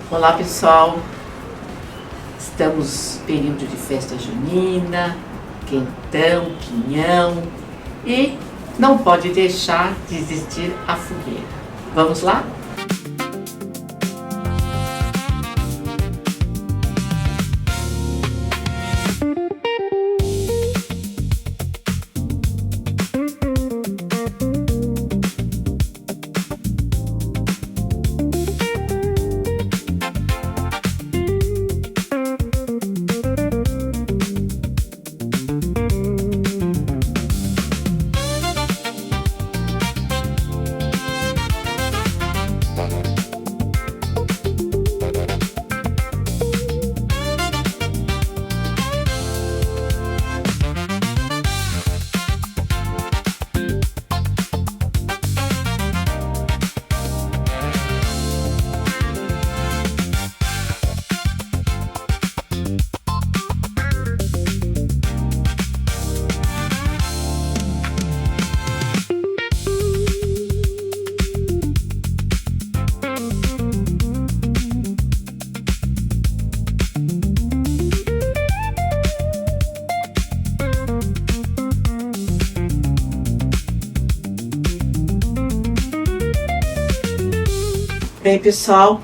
Olá pessoal, estamos no período de festa junina, quentão, pinhão e não pode deixar de existir a fogueira. Vamos lá? Bem, pessoal,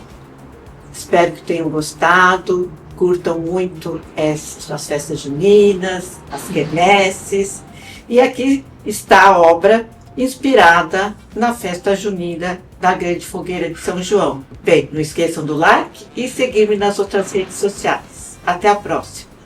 espero que tenham gostado, curtam muito as festas juninas, as quermesses. E aqui está a obra inspirada na festa junina da Grande Fogueira de São João. Bem, não esqueçam do like e seguir-me nas outras redes sociais. Até a próxima!